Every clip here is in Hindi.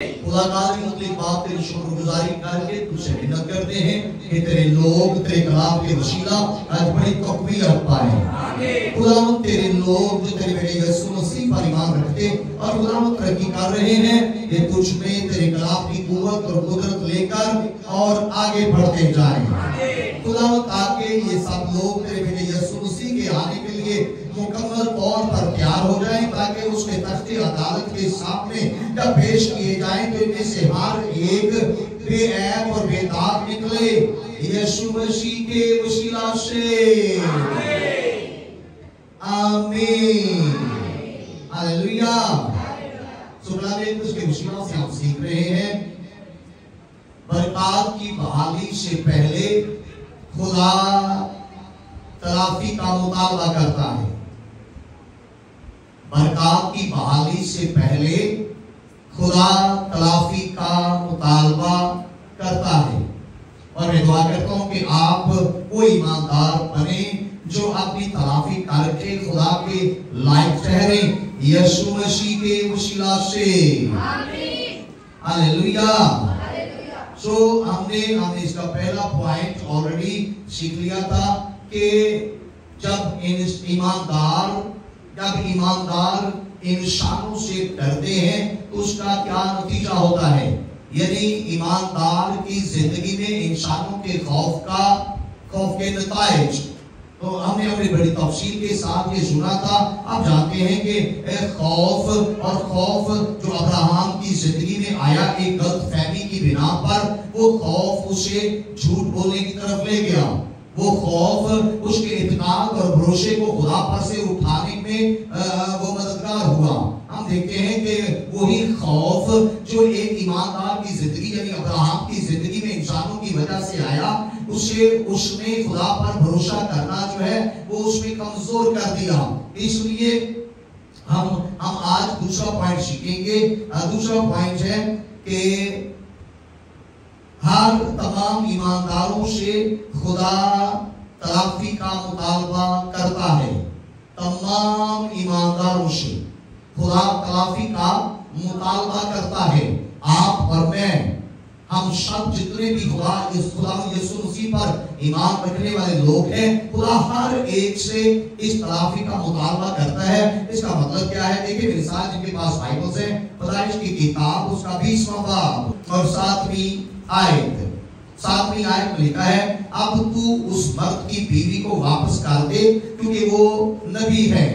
मुलाकात की मुतलिक बात तेरी शुक्रगुजारी करके तुझसे विनत करते हैं कि तेरे लोग तेरे कलाम के वसीला आज बड़ी तकवीत पाए। खुदावंद तेरे लोग जो तेरे बेटे यीशु मसीह पर ईमान रखते और खुदावंद तरक्की कर रहे हैं, ये तुझ में तेरे कलाम की कुव्वत और कुदरत लेकर और आगे बढ़ते जाएं। खुदावंद ताकि ये सब लोग तेरे बेटे यीशु मसीह के आने के लिए मुकम्मल तौर पर तैयार हो जाएं, ताकि उसके तख्ते अदालत के सामने जब पेश किए जाएं तो इनमें से हर एक बेऐब और बेदाग निकले यीशु मसीह के वसीला से। आमीन, हालेलुया। सुबह उसके वसीला से हम सीख रहे हैं बरकत की बहाली से पहले खुदा तलाफी का मुतालबा करता है। बरकत की बहाली से पहले खुदा तलाफी का मुतालबा करता है। और मैं दुआ करता हूं कि आप वो ईमानदार बने जो अपनी तलाफी करके खुदा के लायक ठहरे यीशु मसीह के वसीला से। हालेलुया। सो हमने इसका पहला पॉइंट ऑलरेडी सीख लिया था कि जब ईमानदार इंसानों से डरते हैं तो उसका क्या नतीजा होता है। यदि ईमानदार की जिंदगी में इंसानों के खौफ के नताइज, तो हमने अपनी बड़ी तफसील के साथ ये सुना था। आप जानते हैं कि खौफ जो अब्राहम की जिंदगी में आया एक गलत फहमी की बिना पर, वो खौफ उसे झूठ बोलने की तरफ ले गया। वो खौफ उसके इत्मीनान और भरोसे को खुदा पर से उठाने में वो मददगार हुआ। हम देखते हैं कि वही खौफ जो एक ईमानदार की जिंदगी यानी अब्राहम की जिंदगी में इंसानों की वजह से आया, उसने खुदा पर भरोसा करना जो है वो उसमें कमजोर कर दिया। इसलिए हम आज दूसरा पॉइंट सीखेंगे। दूसरा पॉइंट है कि हर तमाम ईमानदारों से खुदा तलाफी का मुतालबा करता है। तमाम ईमानदारों से खुदा तलाफी का मुतालबा करता है। आप और मैं, हम सब जितने भी खुदा यीशु मसीह पर ईमान रखने वाले लोग हैं, खुदा हर एक से इस तलाफी का मुतालबा करता है। इसका मतलब क्या है? देखिए मेरे साथ जिनके पास बाइबल्स हैं, पैदाइश की किताब उसका 20वां बाब और 7वीं आयत में लिखा है, अब तू उस मर्द की बीवी को वापस कर दे क्योंकि वो नबी है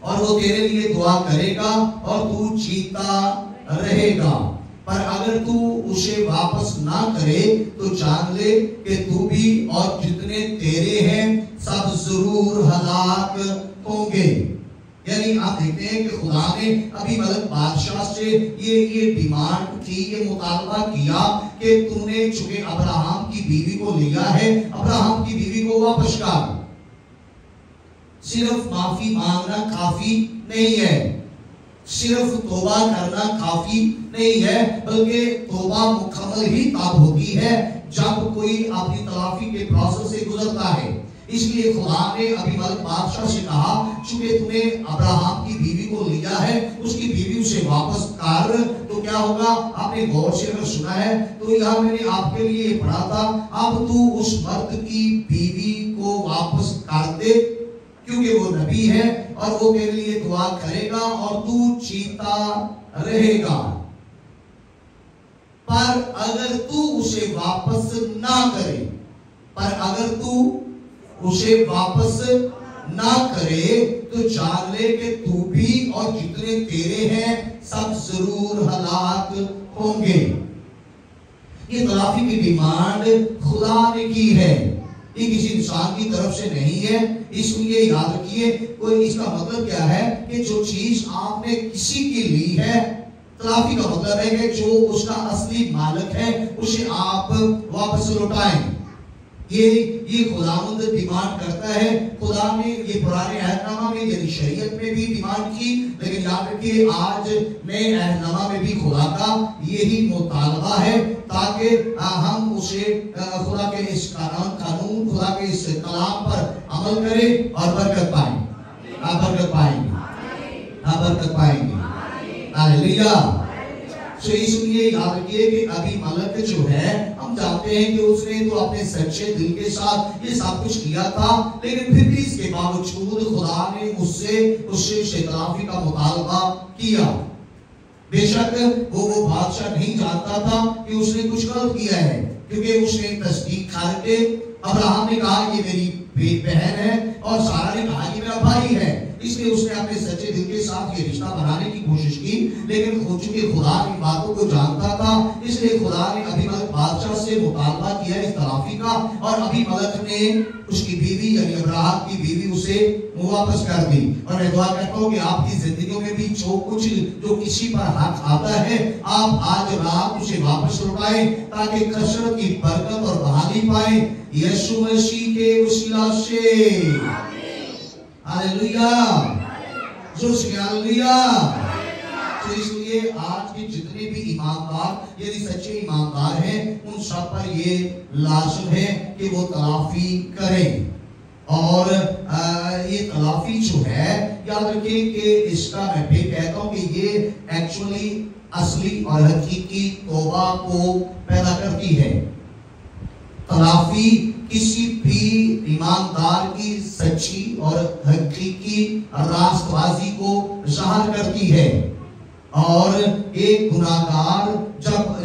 और वो तेरे लिए दुआ करेगा और तू जीता रहेगा। पर अगर तू उसे वापस ना करे तो जान ले कि तू भी और जितने तेरे हैं सब जरूर हलाक होंगे। यानी आप देखते हैं कि खुदा ने अबीमेलेक बादशाह से ये डिमांड की, ये मुतालबा किया कि तूने चूंकि अब्राहम की बीवी को लिया है, अब्राहम की बीवी को वापस कर। सिर्फ माफी मांगना काफी नहीं है, सिर्फ तौबा करना काफी नहीं है, बल्कि तौबा मुकम्मल ही तब होती है जब कोई अपनी तलाफी के प्रोसेस से गुजरता है। इसलिए खुदा ने अबीमेलेक बादशाह से कहा, चूंकि तूने अब्राहम की बीवी को लिया है, उसकी बीवी उसे वापस कर। तो क्या होगा? आपने गौर से अगर सुना है तो यहाँ मैंने आपके लिए पढ़ा था, अब तू उस मर्द की बीवी को वापस कर दे क्योंकि वो नबी है और वो तेरे लिए दुआ करेगा और तू जीता रहेगा। पर अगर तू उसे वापस ना करे तो जान ले कि तू भी और जितने तेरे हैं सब जरूर हलाक होंगे। ये तलाफी की डिमांड खुदा ने की है, ये किसी इंसान की तरफ से नहीं है। इसलिए याद रखिए, कोई इसका मतलब क्या है कि जो चीज आपने किसी की ली है, तलाफी का मतलब है कि जो उसका असली मालिक है उसे आप वापस लौटाएं। ये खुदावंद डिमांड करता है। खुदा ने ये पुराने अहदनामा में यानी शरीयत में भी डिमांड की, लेकिन याद रखिए आज नए अहदनामा में भी खुदा का यही मुतालबा है, ताकि हम उसे खुदा के इस कानून खुदा के इस कलाम पर अमल करें और बरकत पाएंगे। हालेलुया। तो इसलिए याद रखिए कि अबीमेलेक जो है, हम जानते हैं कि उसने तो अपने सच्चे दिल के साथ ये सब कुछ किया था, लेकिन फिर भी इसके बावजूद खुदा ने उससे खिलाफी का मुतालबा किया। बेशक वो बादशाह नहीं जानता था कि उसने कुछ गलत किया है, क्योंकि उसने तस्दीक करके अब्राहम ने कहा ये मेरी बहन है और सारा ने कहा ये मेरा भाई है, इसलिए उसने अपने सच्चे दिल के साथ ये रिश्ता बनाने की कोशिश की। लेकिन चूंकि खुदा इन बातों को जानता था, इसलिए खुदा ने अबीमेलेक बादशाह से मुतालबा किया इस तलाफी का, और अबीमेलेक ने उसकी बीवी यानी अब्राहम की बीवी उसे वापस कर दी। और मैं दुआ करता हूँ कि आपकी जिंदगियों में भी जो किसी पर हक आता है, आप आज रात उसे वापस लौटाएं, ताकि कसरत की बरकत और बहाली पाए यीशु मसीह के वसीला से। हालेलुया, जोर से हालेलुया। तो इसलिए आज के जितने भी ईमानदार यदि सच्चे ईमानदार हैं, उन सब पर ये लाजिम है कि वो तलाफी करें। और ये तलाफी जो है, याद रखिए कि इसका मैं भी कहता हूँ कि ये एक्चुअली असली और हकीकी तौबा को पैदा करती है। तलाफी किसी भी ईमानदार की सच्ची और हकीकी रास्तबाजी को ज़ाहिर करती है। और एक गुनाहगार जब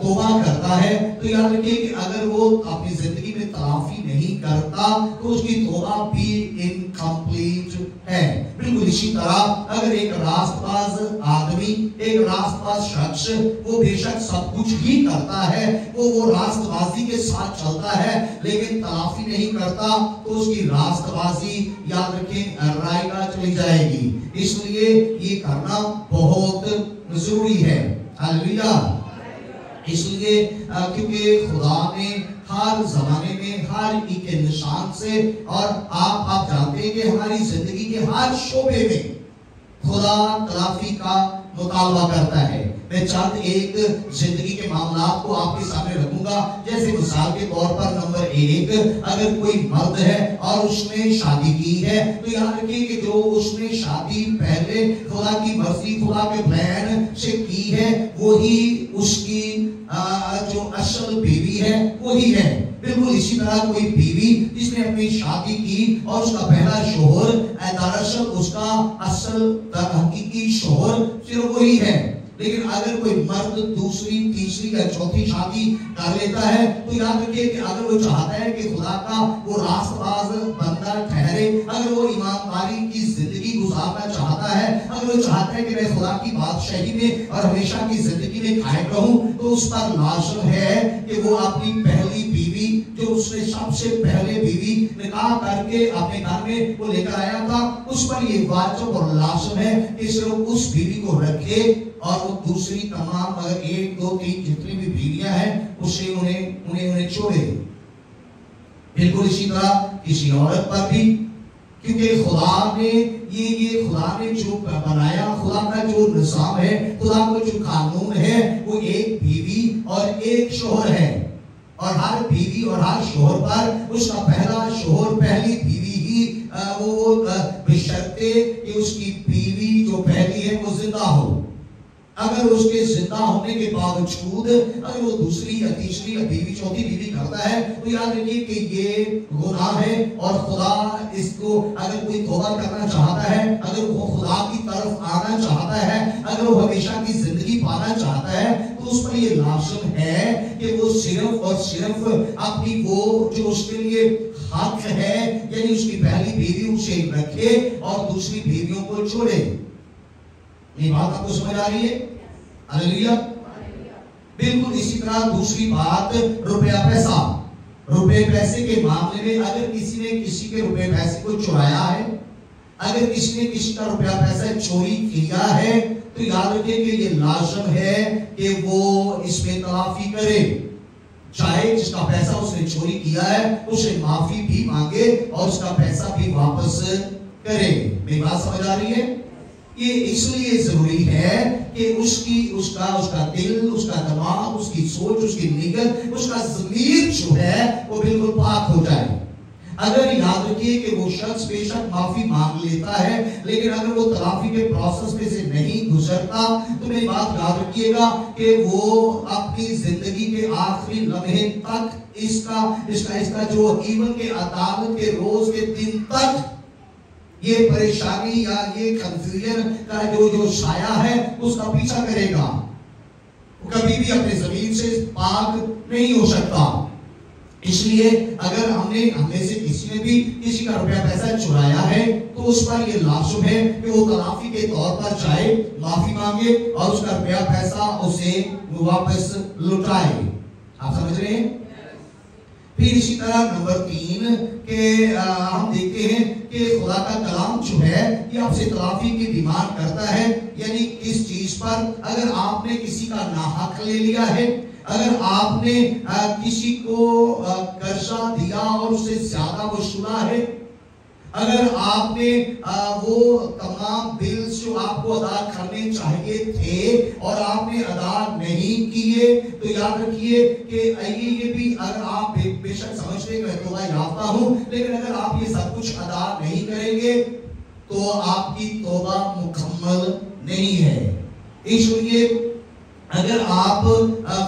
तौबा करता है, तो याद रखिए कि अगर वो अपनी जिंदगी में तलाफी नहीं करता तो उसकी तौबा भी इनकम्प्लीट है। बिल्कुल इसी तरह अगर एक रास्तबाज आदमी, एक रास्तबाज शख्स, वो बेशक सब कुछ ही करता है, वो रास्तबाजी के साथ चलता है, लेकिन तलाफी नहीं करता, तो उसकी रास्तबाजी याद रखें रायगा चली जाएगी। इसलिए ये करना बहुत जरूरी है। हालेलुया। इसलिए क्योंकि खुदा ने हर जमाने में हर एक निशान से, और आप जानते हैं कि हमारी जिंदगी के हर शोबे में खुदा तलाफी का मुतालबा करता है। मैं चंद एक जिंदगी के मामलात को आपके सामने रखूंगा। जैसे मिसाल के तौर पर नंबर 1, अगर कोई मर्द है और उसने शादी की है, तो याद रखिए कि जो उसने शादी पहले खुदा की मर्जी, खुदा के प्लान से की है, वही उसकी जो असल बीवी है वही है। बिल्कुल इसी तरह कोई बीवी जिसने अपनी शादी की और उसका पहला शोहर दरअसल उसका असल हकीकी शोहर सिर्फ वही है। लेकिन अगर कोई मर्द दूसरी, तीसरी या चौथी शादी कर लेता है, तो याद रखिए कि अगर वो चाहता है कि खुदा का वो रास्तबाज बंदा ठहरे, अगर वो ईमानदारी की जिंदगी गुजारना चाहता है, अगर वो चाहता है कि मैं खुदा की बादशाही में और हमेशा की जिंदगी में कायम रहूं, तो उस पर लाजिम है कि वो अपनी पहली बीवी, जो उसने सबसे पहले बीवी निकाह करके अपने घर में वो लेकर आया था, उस पर ये वाजिब और लाजिम है कि सिर्फ उस बीवी को रखे और वो दूसरी तमाम अगर 1, 2, 3 जितनी भी बीवियां हैं उससे उन्हें छोड़े। बिल्कुल इसी तरह किसी औरत पर भी, क्योंकि खुदा ने खुदा ने जो बनाया, खुदा का जो निज़ाम है, खुदा का जो कानून है, वो एक बीवी और एक शोहर है। और हर बीवी और हर शोहर पर उसका पहला शोहर, पहली बीवी ही वो बशर्ते कि उसकी बीवी जो पहली है वो जिंदा हो। अगर उसके जिंदा होने के बावजूद अगर वो दूसरी या तीसरी या बीवी, चौथी बीवी करता है, तो याद रखिए कि ये गुनाह है। और खुदा इसको, अगर कोई तौबा करना चाहता है, अगर वो खुदा की तरफ आना चाहता है, अगर वो हमेशा की जिंदगी पाना चाहता है, तो उस पर ये लाजिम है कि वो सिर्फ और सिर्फ अपनी वो जो उसके लिए हक है, यानी उसकी पहली बीवी उसे रखे और दूसरी बीवियों को छोड़े। ये बात आपको समझ आ रही है? हालेलुया। बिल्कुल इसी तरह दूसरी बात, रुपया पैसा। रुपए पैसे के मामले में अगर किसी ने किसी के रुपए पैसे को चुराया है, अगर किसी ने किसी का रुपया पैसा चोरी किया है, तो याद रखिए कि ये लाजिम है कि वो इसमें तलाफी करे। चाहे जिसका पैसा उसने चोरी किया है उसे माफी भी मांगे और उसका पैसा भी वापस करे। मेरी बात समझ आ रही है? ये इसलिए जरूरी है कि उसका दिल, उसका दिमाग, उसकी सोच, उसकी नियत, उसका ज़मीर जो है वो बिल्कुल पाक हो जाए। अगर याद रखिए कि वो शख्स बेशक माफी मांग लेता है, लेकिन अगर वो तलाफी के प्रोसेस में से नहीं गुजरता तो मेरी बात याद रखिएगा कि वो अपनी जिंदगी के आखिरी लम्हे तक इसका जो ईवन के अदालत के रोज के दिन तक ये परेशानी या ये कंफ्यूजन का जो साया है उसका पीछा करेगा। वो कभी भी अपने जमीन से पाक नहीं हो सकता। इसलिए अगर हमने से किसी ने भी किसी का रुपया पैसा चुराया है तो उस पर ये लाजिम है कि वो तलाफी के तौर पर जाए, माफी मांगे और उसका रुपया पैसा उसे वापस लुटाए। आप समझ रहे हैं? फिर इसी तरह नंबर 3 के हम देखते हैं कि खुदा का कलाम जो है ये आपसे तलाफी की डिमांड करता है। यानी किस चीज पर? अगर आपने किसी का नाहक ले लिया है, अगर आपने किसी को कर्जा दिया और उससे ज्यादा वसूला है, अगर आपने वो तमाम बिल्स जो आपको अदा करने चाहिए थे और आपने अदा नहीं किए, तो याद रखिए कि ये भी अगर आप बेशक समझने का तौबा याफ्ता हूं, लेकिन अगर आप ये सब कुछ अदा नहीं करेंगे तो आपकी तौबा मुकम्मल नहीं है। इसलिए अगर आप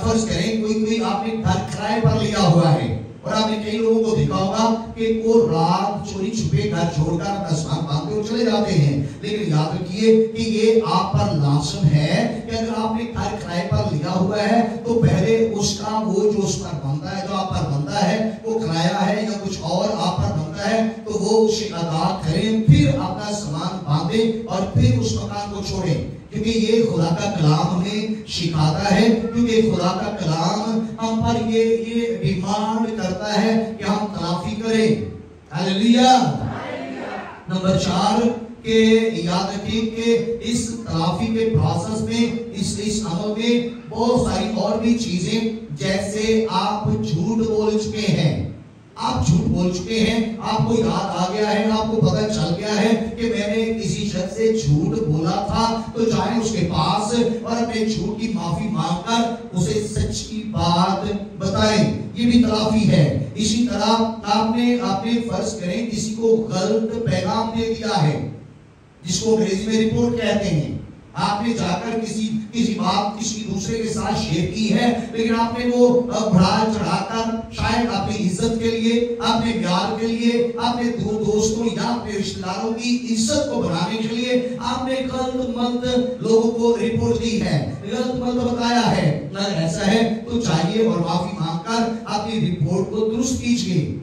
फर्ज करें कोई आपने घर किराए पर लिया हुआ है और आपने कई लोगों को देखा होगा कि वो रात चोरी छुपे घर छोड़कर अपना सामान बांधते हुए चले जाते हैं, लेकिन याद रखिए कि ये आप पर लाजिम है कि अगर आपने घर किराए पर लिया हुआ है तो पहले उसका वो जो उस पर बनता है, जो आप पर बनता है, वो किराया है या कुछ और आप पर बनता है, तो वो उसे अदा करें, फिर अपना सामान बांधें और फिर उस मकान को छोड़ें। क्योंकि ये खुदा का कलाम हमें सिखाता है, क्योंकि खुदा का कलाम हम पर ये डिमांड करता है कि हम तलाफी करें। हालेलुया। नंबर 4 के याद रखिए कि इस तलाफी के प्रोसेस में इस अमल में बहुत सारी और भी चीजें, जैसे आप झूठ बोल चुके हैं, आप झूठ बोल चुके हैं, आपको याद आ गया है, आपको पता चल गया है कि मैंने किसी शख्स से झूठ बोला था, तो जाए उसके पास और अपने झूठ की माफी मांगकर उसे सच्ची बात बताएं। ये भी तलाफी है। इसी तरह आपने फर्ज करें किसी को गलत पैगाम दे दिया है, जिसको अंग्रेजी में रिपोर्ट कहते हैं। आपने जाकर किसी बात किसी दूसरे के साथ शेयर की है, लेकिन आपने वो बढ़ा चढ़ाकर शायद अपनी इज्जत के लिए, अपने प्यार के लिए, अपने दोस्तों या अपने रिश्तेदारों की इज्जत को बढ़ाने के लिए आपने गलत लोगों को रिपोर्ट दी है, गलत बताया है। अगर ऐसा है तो चाहिए और माफी मांगकर अपनी रिपोर्ट को दुरुस्त कीजिए।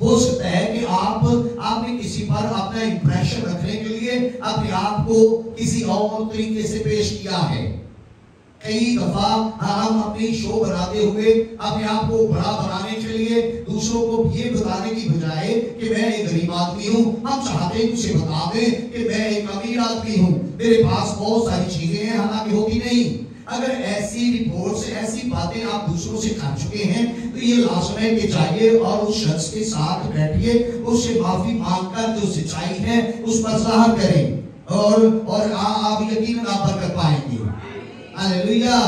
हो सकता है कि आपने किसी पर अपना इंप्रेशन रखने के लिए अपने आप को किसी और तरीके से पेश किया है। कई दफा हम अपनी शो बनाते हुए अपने आप को बड़ा बनाने के लिए दूसरों को ये बताने की बजाय कि मैं एक गरीब आदमी हूँ, हम चाहते हैं उसे बता दें कि मैं एक अमीर आदमी हूँ, मेरे पास बहुत सारी चीजें हैं, हालांकि होती नहीं। अगर ऐसी रिपोर्ट से ऐसी बातें आप दूसरों से कर चुके हैं तो ये लाजिम है कि जाइए और उस शख्स के साथ बैठिए, उससे माफी मांगकर जो सच्चाई है उस पर ज़ाहिर करें और आप यकीनन आप कर पाएंगे। हालेलुया।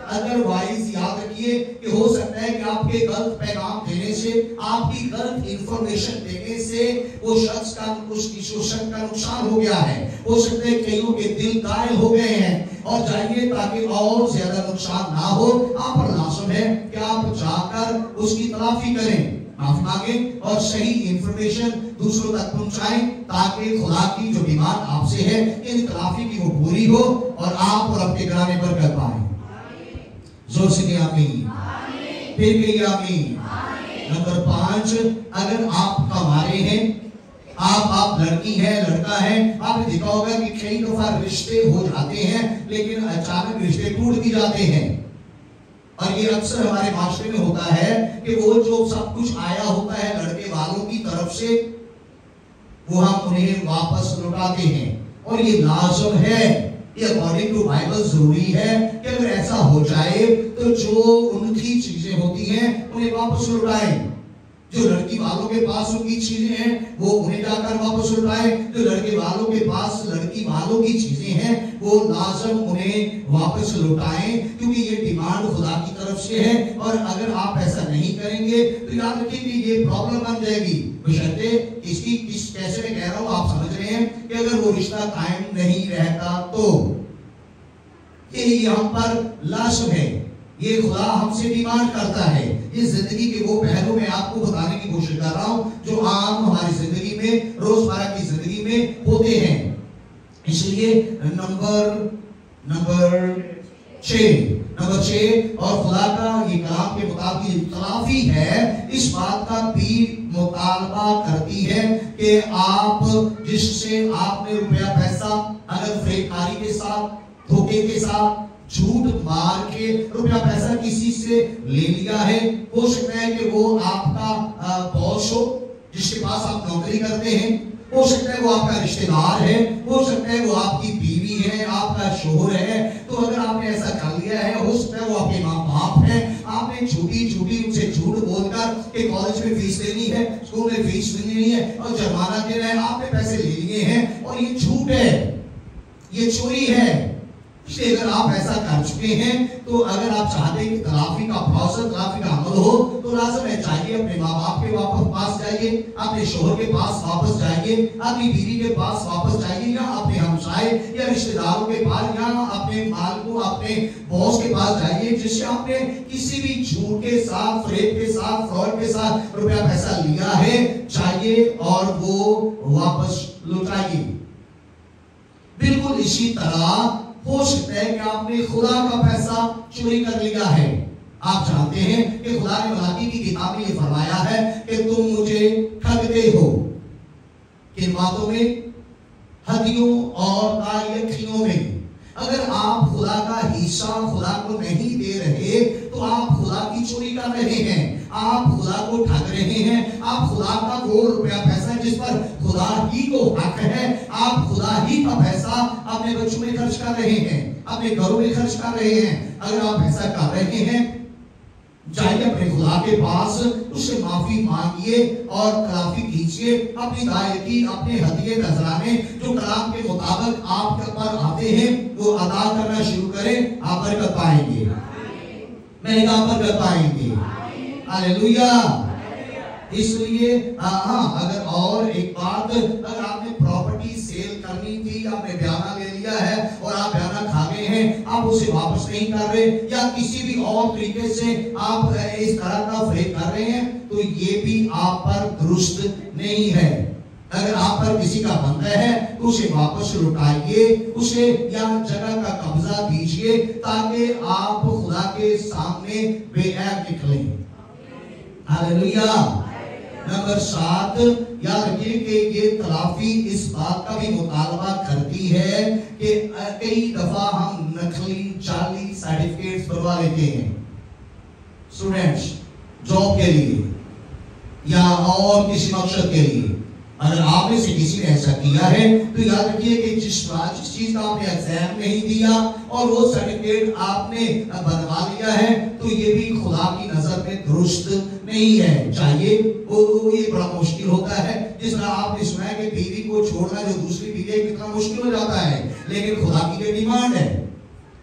अदरवाइज याद रखिए कि हो सकता है कि आपके गलत पैगाम देने से, आपकी गलत इंफॉर्मेशन देने से वो शख्स का उसकी शोषण का नुकसान हो गया है। हो सकता है कईयों के दिल घायल हो गए हैं और जाइए ताकि और ज्यादा नुकसान ना हो। आप पर लाजिम है कि आप जाकर उसकी तलाफी करें, माफी मांगे और सही इंफॉर्मेशन दूसरों तक पहुंचाएं, ताकि खुदा की जो डिमांड आपसे है इन तलाफी की वो पूरी हो और आप और अपने घराने पर कर पाए। जोर से कहिए आमीन। फिर कहिए आमीन। नंबर 5, अगर आप कमारे हैं, आप लड़की है लड़का है, आपने देखा होगा कि कई दफा रिश्ते हो जाते हैं लेकिन अचानक रिश्ते टूट भी जाते हैं। और ये अक्सर हमारे माशरे में होता है कि वो जो सब कुछ आया होता है लड़के वालों की तरफ से वो हम उन्हें वापस लौटाते हैं। और ये लाजिम है, ये अकॉर्डिंग टू बाइबल जरूरी है कि अगर ऐसा हो जाए तो जो उनकी चीजें होती हैं उन्हें वापस लौटाएं। जो लड़की वालों के पास उनकी चीजें हैं वो उन्हें जाकर वापस लौटाए, जो लड़के वालों के पास लड़की वालों की चीजें हैं वो लाजम उन्हें वापस लौटाएं, क्योंकि ये डिमांड खुदा की तरफ से है। और अगर आप ऐसा नहीं करेंगे तो याद रखिए कि ये प्रॉब्लम बन जाएगी। बशर्ते इसकी किस कैसे मैं कह रहा हूं आप समझ रहे हैं कि अगर वो रिश्ता कायम नहीं रहता तो ये यहाँ पर लाजम है, ये खुदा हमसे डिमांड करता है। ये जिंदगी के वो पहलू मैं आपको बताने की कोशिश कर रहा हूं जो आम हमारी जिंदगी में, रोजमर्रा की जिंदगी में होते हैं। इसलिए नंबर 6 और खुदा का ये कलाम के मुताबिक तलाफी है, इस बात का भी मुतालबा करती है कि आप जिससे आपने रुपया पैसा अगर फरेबकारी के साथ, धोखे के साथ, झूठ मार के रुपया पैसा किसी से ले लिया है, हो सकता है कि वो आपका बॉस हो जिसके पास आप नौकरी करते हैं, हो सकता है वो आपका रिश्तेदार है, हो सकता है वो आपकी बीवी है, आपका शोहर है। तो अगर आपने ऐसा कर लिया है, हो सकता है वो आपके माँ बाप है, आपने झूठी उनसे झूठ बोलकर कि कॉलेज में फीस देनी है, स्कूल में फीस देनी है और जुर्माना देना है, आपने पैसे ले लिए हैं और ये झूठ है, ये चोरी है। इसलिए अगर आप ऐसा कर चुके हैं तो अगर आप चाहते हैं कि तलाफी का प्रोसेस, तलाफी का अमल हो, तो लाजम है चाहिए अपने माँ बाप के वापस पास जाइए, अपने शोहर के पास वापस जाइए, अपनी बीवी के पास वापस जाइए, या अपने हमसाए या रिश्तेदारों के पास, या अपने मालिक, अपने बॉस के पास जाइए जिससे आपने किसी भी झूठ के साथ, फरेब के साथ, फ्रॉड के साथ रुपया पैसा लिया है, चाहिए और वो वापस लौटाइए। बिल्कुल इसी तरह हो सकता है कि आपने खुदा का पैसा चोरी कर लिया है। आप जानते हैं कि खुदा ने मलाकी की किताब में ये फरमाया है कि तुम मुझे ठगते हो, किन बातों में? हदियों और तायखियों में। अगर आप खुदा का हिस्सा खुदा को नहीं दे रहे तो आप खुदा की चोरी कर रहे हैं, आप खुदा को ठग रहे हैं, आप खुदा का वो रुपया पैसा जिस पर खुदा ही को हक है, आप खुदा ही का पैसा अपने बच्चों में खर्च कर रहे हैं, अपने घरों में खर्च कर रहे हैं। अगर आप ऐसा कर रहे हैं, जाइए अपने खुदा के पास, उससे माफी मांगिए और तलाफी कीजिए। अपनी दायकी, अपने हदिये नजराने जो कलाम के मुताबिक आपके ऊपर आते हैं वो अदा करना शुरू करें, आप बरकत पाएंगे, मैंने कहा बरकत पाएंगे। हालेलुया। इसलिए अगर और एक बात, अगर आपने प्रॉपर्टी सेल करनी थी, आपने बयाना ले लिया है और आप बयाना खा गए हैं, आप उसे वापस नहीं कर रहे, या किसी भी और तरीके से आप इस तरह का फरेब कर रहे हैं, तो ये भी आप पर दुरुस्त नहीं है। अगर आप पर किसी का बंदा है तो उसे वापस लौटाइए, उसे या जगह का कब्जा दीजिए ताकि आप खुदा के सामने बेऐब निकलें। हालेलुया। नंबर 7, याद रखिए कि ये तलाफी इस बात का भी मुतालबा करती है कि कई दफा हम नकली जाली सर्टिफिकेट्स बनवा लेते हैं स्टूडेंट्स जॉब के लिए या और किसी मकसद के लिए। अगर आप में से किसी ने ऐसा किया है तो याद रखिए कि जिस चीज का आपने एग्जाम नहीं दिया और वो सर्टिफिकेट आपने बनवा लिया है, तो ये भी खुदा की नजर में दुरुस्त नहीं है। चाहिए वो ये बड़ा मुश्किल होता है, जिस तरह आपने सुना है कि बीवी को छोड़ना जो दूसरी बीवी है कितना मुश्किल हो जाता है, लेकिन खुदा की ये डिमांड है।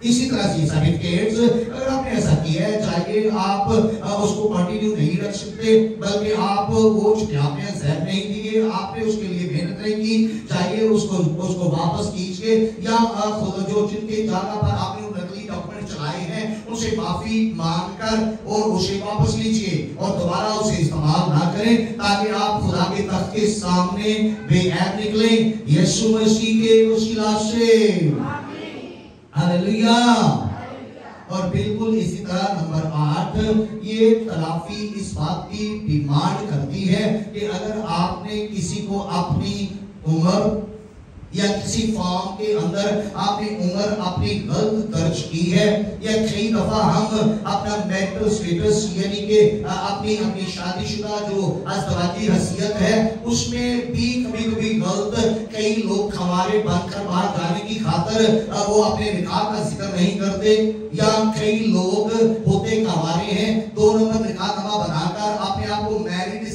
इसी तरह से सर्टिफिकेट्स अगर आपने ऐसा किया है, चाहिए आप उसको कंटिन्यू नहीं रख सकते, बल्कि आप वो जो आपने एग्जाम नहीं दिए, आपने उसके लिए मेहनत नहीं की, चाहिए उसको वापस कीजिए, या खुद जो जिनके जगह पर आपने नकली डॉक्यूमेंट चलाए हैं उनसे माफी मांगकर और उसे वापस लीजिए और दोबारा उसे इस्तेमाल ना करें, ताकि आप खुदा के तख्त के सामने बेऐब निकलें यीशु मसीह के वसीला से। हालेलुया। और बिल्कुल इसी तरह नंबर 8, ये तलाफी इस बात की डिमांड करती है कि अगर आपने किसी को अपनी उम्र या किसी फॉर्म के अंदर आपने उम्र अपनी गलत दर्ज की है, या कई दफा हम अपना मैरिटल स्टेटस यानी कि अपनी शादीशुदा जो अज़दवाजी हैसियत है उसमें भी कभी गलत कई लोग हमारे बनकर बाहर जाने की खातर वो अपने निकाह का जिक्र नहीं करते, या कई लोग होते हमारे हैं 2 नंबर निकाहनामा बनाकर अपने आप को मैरिड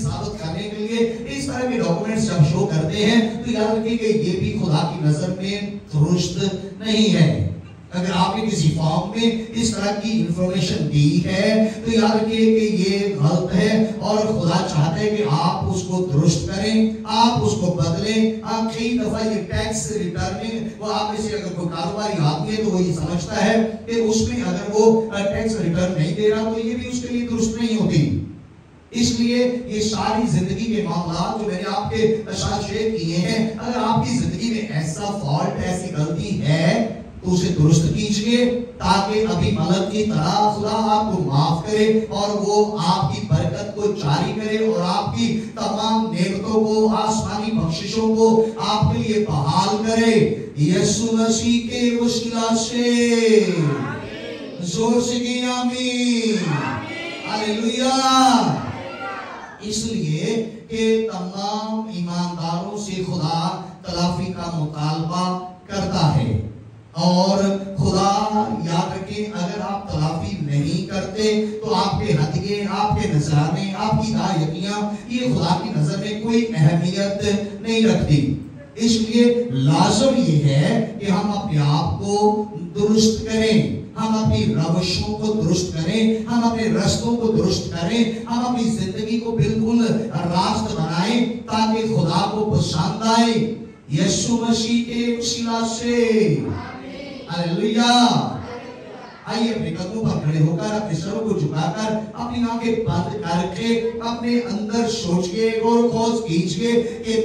तरह के डॉक्यूमेंट्स जब शो करते हैं तो याद रखिए कि ये भी खुदा की नजर में दुरुस्त नहीं है। अगर आपने किसी फॉर्म में इस तरह की इंफॉर्मेशन दी है तो याद रखिए कि ये गलत है और खुदा चाहता है कि आप उसको दुरुस्त करें, आप उसको बदलें। आप कई दफा ये टैक्स रिटर्निंग, वो आप में से अगर कोई कारोबारी आदमी है तो वो ये समझता है कि उसमें अगर वो टैक्स रिटर्न नहीं दे रहा तो ये भी उसके लिए दुरुस्त नहीं होती। इसलिए ये सारी जिंदगी के मामला जो मैंने आपके साथ शेयर किए हैं, अगर आपकी जिंदगी में ऐसा फॉल्ट, ऐसी गलती है तो उसे दुरुस्त कीजिए ताकि अभिमलक की तरह खुदा आपको माफ करे और वो आपकी बरकत को जारी करे और आपकी तमाम नेमतों को, आसमानी बख्शिशों को आपके लिए बहाल करे यीशु मसीह के वसीला से। जोर से कहिए आमीन, हालेलुया। इसलिए कि तमाम ईमानदारों से खुदा तलाफी का मुतालबा करता है और खुदा याद रखें, अगर आप तलाफी नहीं करते तो आपके हदिये, आपके नजराने, आपकी दायकियां ये खुदा की नजर में कोई अहमियत नहीं रखती। इसलिए लाजम ये है कि हम अपने आप को दुरुस्त करें, हम अपनी रवशों को दुरुस्त करें, हम अपने रास्तों को दुरुस्त करें, हम अपनी जिंदगी को बिल्कुल रास्त बनाएं ताकि खुदा को पसंद आए यीशु मसीह के वसीला से। हालेलुया। आइए अपने कदमों पर खड़े होकर, अपने सरों को झुकाकर, अपनी आंखें बंद करके अपने अंदर सोचिए और खोज कीजिए कि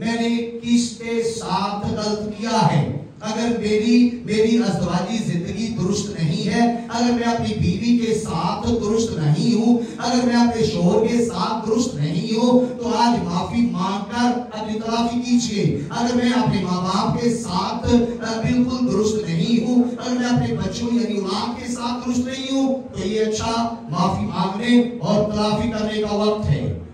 मैंने किसके साथ गलत किया है। अगर मेरी अज़वाजी जिंदगी दुरुस्त नहीं है, अगर मैं अपनी बीवी के साथ दुरुस्त नहीं हूँ, अगर मैं अपने शोहर के साथ दुरुस्त नहीं हूँ, तो आज माफी मांगकर अपनी तलाफी कीजिए। अगर मैं अपने माँ बाप के साथ बिल्कुल दुरुस्त नहीं हूँ, अगर मैं अपने बच्चों यानी औलाद के साथ दुरुस्त नहीं हूँ, तो ये अच्छा माफी मांगने और तलाफी करने का वक्त है।